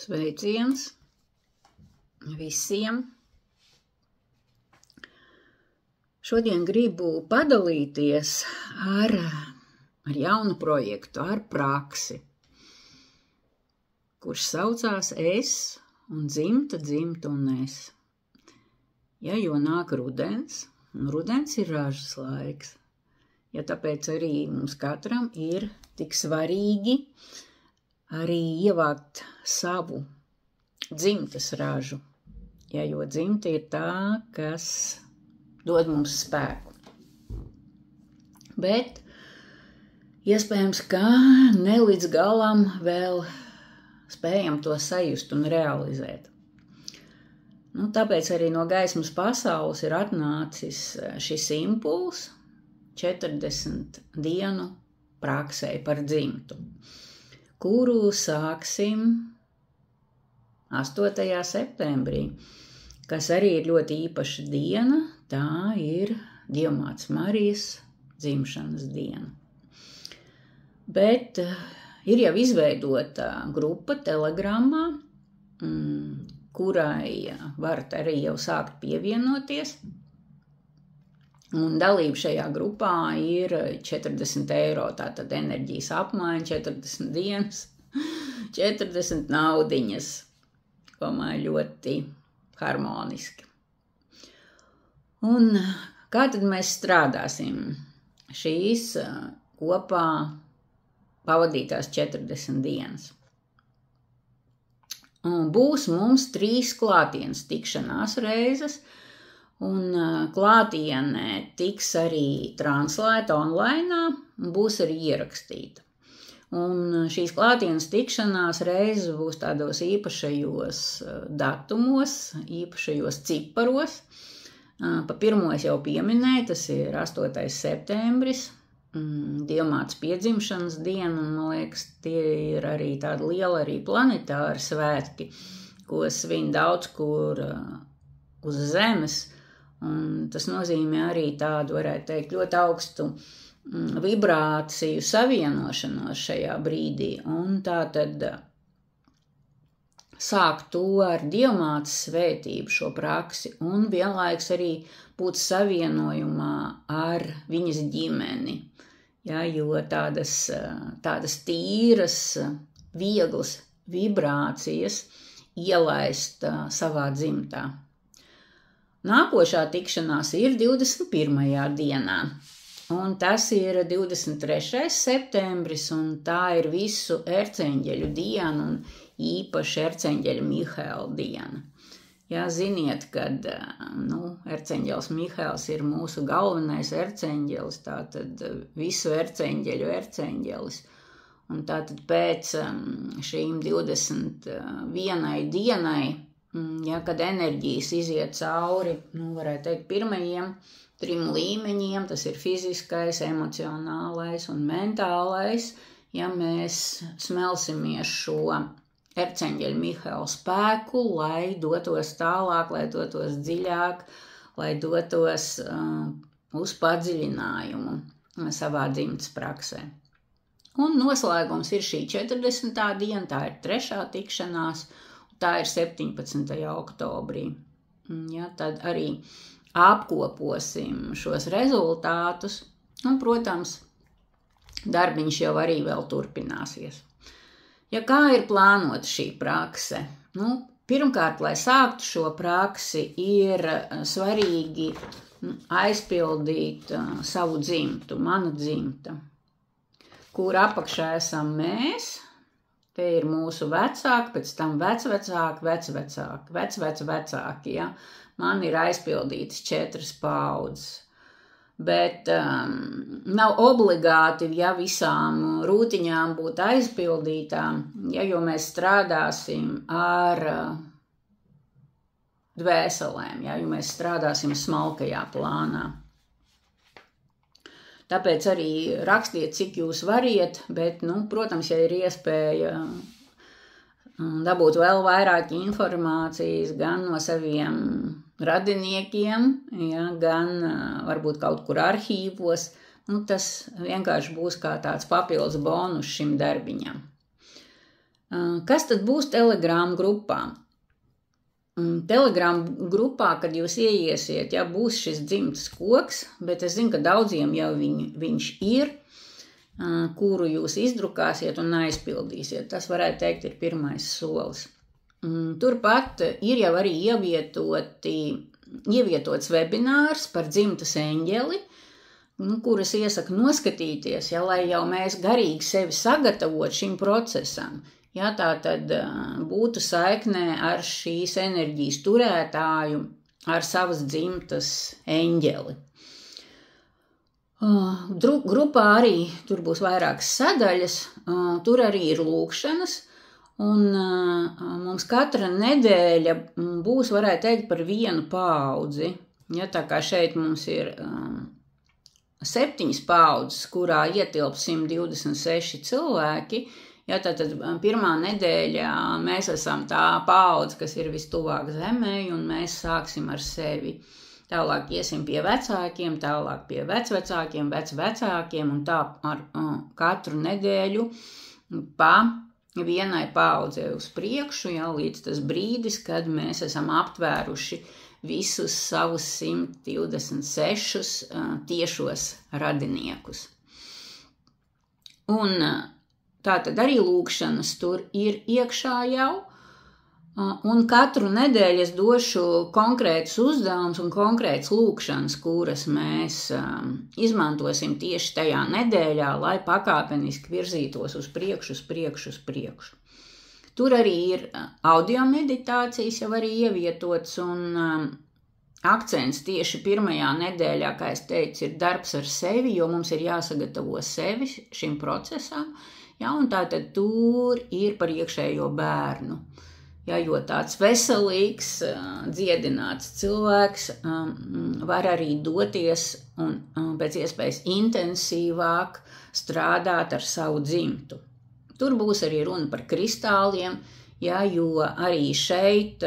Sveiciens visiem! Šodien gribu padalīties ar jaunu projektu, ar praksi, kurš saucās Es un dzimta un es. Ja, jo nāk rudens, un rudens ir ražas laiks, ja tāpēc arī mums katram ir tik svarīgi arī ievākt savu dzimtas ražu, ja, jo dzimta ir tā, kas dod mums spēku. Bet iespējams, ka ne līdz galam vēl spējam to sajust un realizēt. Tāpēc arī no gaismas pasaules ir atnācis šis impulss 40 dienu praksē par dzimtu, kuru sāksim 8. septembrī, kas arī ir ļoti īpaša diena, tā ir Dievmātes Marijas dzimšanas diena. Bet ir jau izveidota grupa Telegramā, kurai varat arī jau sākt pievienoties. Un dalība šajā grupā ir 40 eiro, tātad enerģijas apmaiņa, 40 dienas, 40 naudiņas, domāju, ļoti harmoniski. Un kā tad mēs strādāsim šīs kopā pavadītās 40 dienas? Būs mums 3 klātienes tikšanās reizes, un klātienē tiks arī translēta online, būs arī ierakstīta. Un šīs klātienes tikšanās reizes būs tādos īpašajos datumos, īpašajos ciparos. Pa pirmo es jau pieminēju, tas ir 8. septembris, Dievmātes piedzimšanas diena, un man liekas, tie ir arī tādi lieli arī planetāri svētki, ko svin daudz kur uz zemes, un tas nozīmē arī tādu, varētu teikt, ļoti augstu vibrāciju savienošanos šajā brīdī, un tā tad sākt to ar Dievmātes svētību šo praksi, un vienlaiks arī būt savienojumā ar viņas ģimeni. Ja, jo tādas tīras, vieglas vibrācijas ielaist savā dzimtā. Nākošā tikšanās ir 21. dienā, un tas ir 23. septembris, un tā ir visu erceņģeļu diena, un īpaši erceņģeļa Mihaela diena. Jā, ziniet, kad erceņģelis Mihaels ir mūsu galvenais erceņģelis, tātad visu erceņģeļu erceņģelis. Un tātad pēc šīm 21 dienai, ja, kad enerģijas iziet cauri, varētu teikt, pirmajiem 3 līmeņiem, tas ir fiziskais, emocionālais un mentālais, ja mēs smelsimies šo erceņģeļa Mihaela spēku, lai dotos tālāk, lai dotos dziļāk, lai dotos uz padziļinājumu savā dzimtas praksē. Un noslēgums ir šī 40. diena, tā ir 3. tikšanās, tā ir 17. oktobrī. Ja, tad arī apkoposim šos rezultātus, un, protams, darbiņš jau arī vēl turpināsies. Ja kā ir plānota šī prakse? Pirmkārt, lai sāktu šo praksi, ir svarīgi aizpildīt savu dzimtu, mana dzimta, kur apakšā esam mēs, te ir mūsu vecāki, pēc tam vecvecāki, ja? Man ir aizpildītas 4 paudzes. Bet nav obligāti, ja visām rūtiņām būt aizpildītām, ja, jo mēs strādāsim ar dvēselēm, ja, jo mēs strādāsim smalkajā plānā. Tāpēc arī rakstiet, cik jūs variet, bet, protams, ja ir iespēja dabūt vēl vairāk informācijas gan no saviem radiniekiem, ja, gan varbūt kaut kur arhīvos, tas vienkārši būs kā tāds papildus bonus šim darbiņam. Kas tad būs Telegram grupā? Telegram grupā, kad jūs ieiesiet, būs šis dzimtas koks, bet es zinu, ka daudziem jau viņš ir, kuru jūs izdrukāsiet un aizpildīsiet. Tas, varētu teikt, ir pirmais solis. Turpat ir jau arī ievietots webinārs par dzimtas eņģeli, kuras iesaku noskatīties, lai jau mēs garīgi sevi sagatavot šim procesam. Tā tad būtu saiknē ar šīs enerģijas turētāju, ar savas dzimtas eņģeli. Grupā arī tur būs vairākas sadaļas, tur arī ir lūkšanas, un mums katra nedēļa būs, varētu teikt, par vienu paudzi. Tā kā šeit mums ir 7 paudzes, kurā ietilp 126 cilvēki, tātad pirmā nedēļā mēs esam tā paudze, kas ir vistuvāk zemē, un mēs sāksim ar sevi. Tālāk iesim pie vecākiem, tālāk pie vecvecākiem, vecvecākiem, un tā ar katru nedēļu pa vienai paudzei uz priekšu, līdz tas brīdis, kad mēs esam aptvēruši visus savus 126 tiešos radiniekus. Un tātad arī lūkšanas tur ir iekšā jau, un katru nedēļu es došu konkrētus uzdevumus un konkrētas lūkšanas, kuras mēs izmantosim tieši tajā nedēļā, lai pakāpeniski virzītos uz priekšu. Tur arī ir audio meditācijas jau arī ievietots, un akcents tieši pirmajā nedēļā, kā es teicu, ir darbs ar sevi, jo mums ir jāsagatavo sevi šim procesam. Un tātad tur ir par iekšējo bērnu. Jo tāds veselīgs, dziedināts cilvēks var arī doties un pēc iespējas intensīvāk strādāt ar savu dzimtu. Tur būs arī runa par kristāliem, jo arī šeit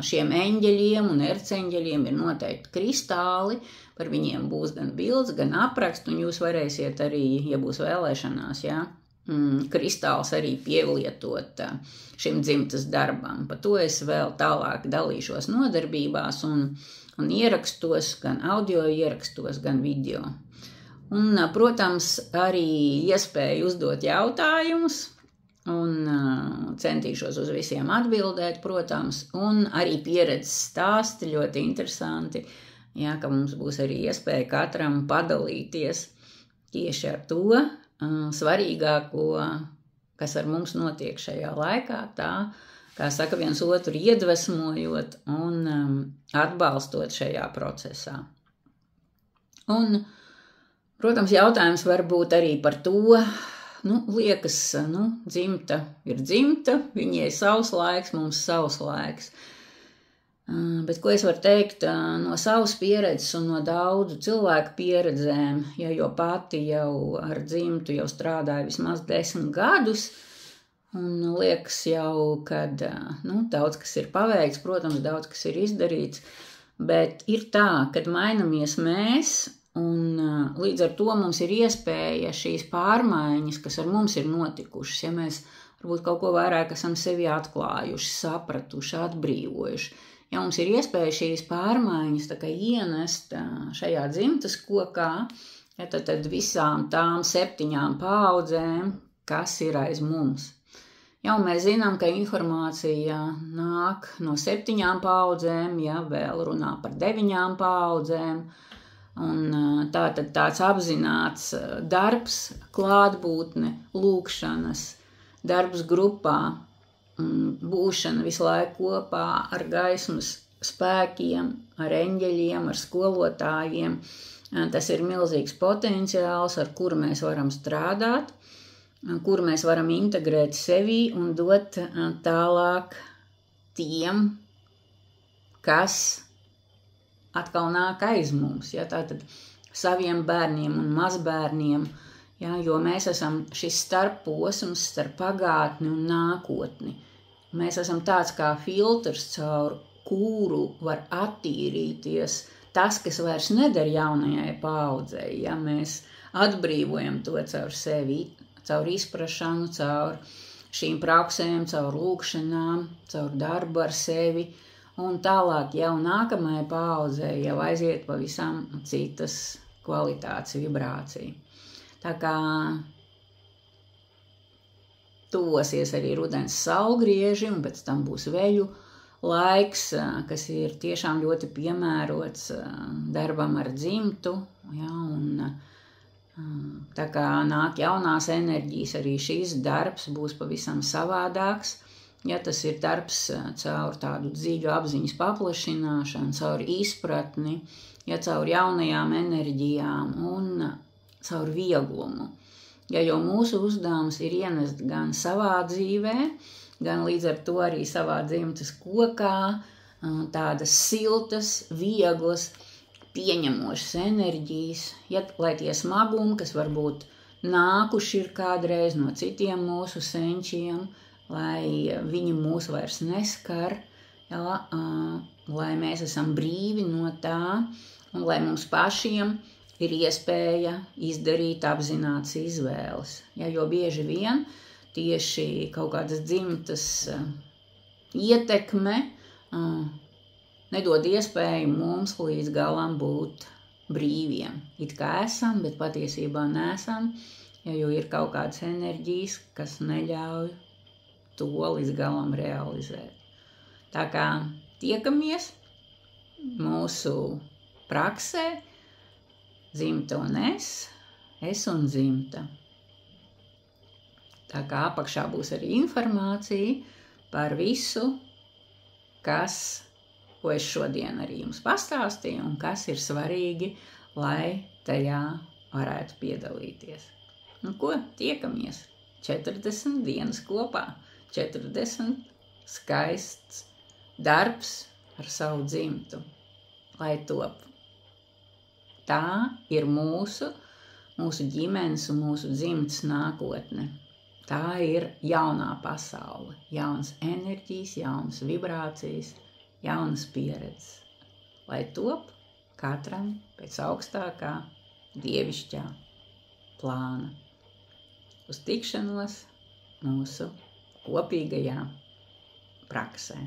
šiem eņģeļiem un erceņģeļiem ir noteikti kristāli, par viņiem būs gan bildes, gan apraksts, un jūs varēsiet arī, ja būs vēlēšanās, kristāls arī pielietot šim dzimtas darbam. Par to es vēl tālāk dalīšos nodarbībās un ierakstos, gan audio ierakstos, gan video. Un, protams, arī iespēju uzdot jautājumus, un centīšos uz visiem atbildēt, protams, un arī pieredzes stāsti ļoti interesanti, ka mums būs arī iespēja katram padalīties tieši ar to, svarīgāko, kas ar mums notiek šajā laikā, tā, kā saka, viens otru iedvesmojot un atbalstot šajā procesā. Un, protams, jautājums var būt arī par to, liekas, dzimta ir dzimta, viņai savs laiks, mums savs laiks. Bet ko es varu teikt no savas pieredzes un no daudzu cilvēku pieredzēm, jo pati jau ar dzimtu jau strādāju vismaz 10 gadus, un liekas jau, kad daudz kas ir paveikts, protams, daudz kas ir izdarīts, bet ir tā, kad mainamies mēs, un līdz ar to mums ir iespēja šīs pārmaiņas, kas ar mums ir notikušas, ja mēs varbūt kaut ko vairāk esam sevi atklājuši, sapratuši, atbrīvojuši. Mums ir iespēja šīs pārmaiņas tā kā ienest šajā dzimtas kokā, tad visām tām 7 paaudzēm, kas ir aiz mums. Mēs zinām, ka informācija nāk no 7 paaudzēm, vēl runā par 9 paaudzēm, un tātad tāds apzināts darbs, klātbūtne, lūkšanas, darbs grupā, būšana visu laiku kopā ar gaismas spēkiem, ar eņģeļiem, ar skolotājiem. Tas ir milzīgs potenciāls, ar kuru mēs varam strādāt, kuru mēs varam integrēt sevī un dot tālāk tiem, kas atkal nāk aiz mums. Tātad saviem bērniem un mazbērniem, jo mēs esam šis starpposms starp pagātni un nākotni. Mēs esam tāds kā filtrs, caur kuru var attīrīties tas, kas vairs neder jaunajai paaudzei. Mēs atbrīvojam to caur sevi, caur izprašanu, caur šīm praksēm, caur lūkšanām, caur darbu ar sevi, un tālāk jau nākamajai paaudzei jau aiziet pavisam citas kvalitātes vibrācija. Tā kā tuvosies arī rudens saulgrieži, un pēc tam būs veļu laiks, kas ir tiešām ļoti piemērots darbam ar dzimtu, ja, un tā kā nāk jaunās enerģijas, arī šīs darbs būs pavisam savādāks, ja tas ir darbs caur tādu dziļu apziņas paplašināšanu, caur izpratni, ja caur jaunajām enerģijām un caur vieglumu. Ja jau mūsu uzdevums ir ienest gan savā dzīvē, gan līdz ar to arī savā dzimtas kokā tādas siltas, vieglas, pieņemošas enerģijas, ja, lai tie smagumi, kas varbūt nākuši ir kādreiz no citiem mūsu senčiem, lai viņi mūs vairs neskar, ja, lai mēs esam brīvi no tā, un lai mums pašiem ir iespēja izdarīt apzinātas izvēles. Ja, jo bieži vien tieši kaut kādas dzimtas ietekme nedod iespēju mums līdz galam būt brīviem. It kā esam, bet patiesībā neesam, ja, jo ir kaut kādas enerģijas, kas neļauj to līdz galam realizēt. Tā kā tiekamies mūsu praksē, dzimta un es un dzimta. Tā kā apakšā būs arī informācija par visu, ko es šodien arī jums pastāstīju un kas ir svarīgi, lai tajā varētu piedalīties. Nu ko, tiekamies 40 dienas kopā, 40 skaists darbs ar savu dzimtu, lai top. Tā ir mūsu ģimenes un mūsu dzimtas nākotne. Tā ir jaunā pasaule, jaunas enerģijas, jaunas vibrācijas, jaunas pieredzes, lai top katram pēc augstākā dievišķā plāna. Uz tikšanos mūsu kopīgajā praksē.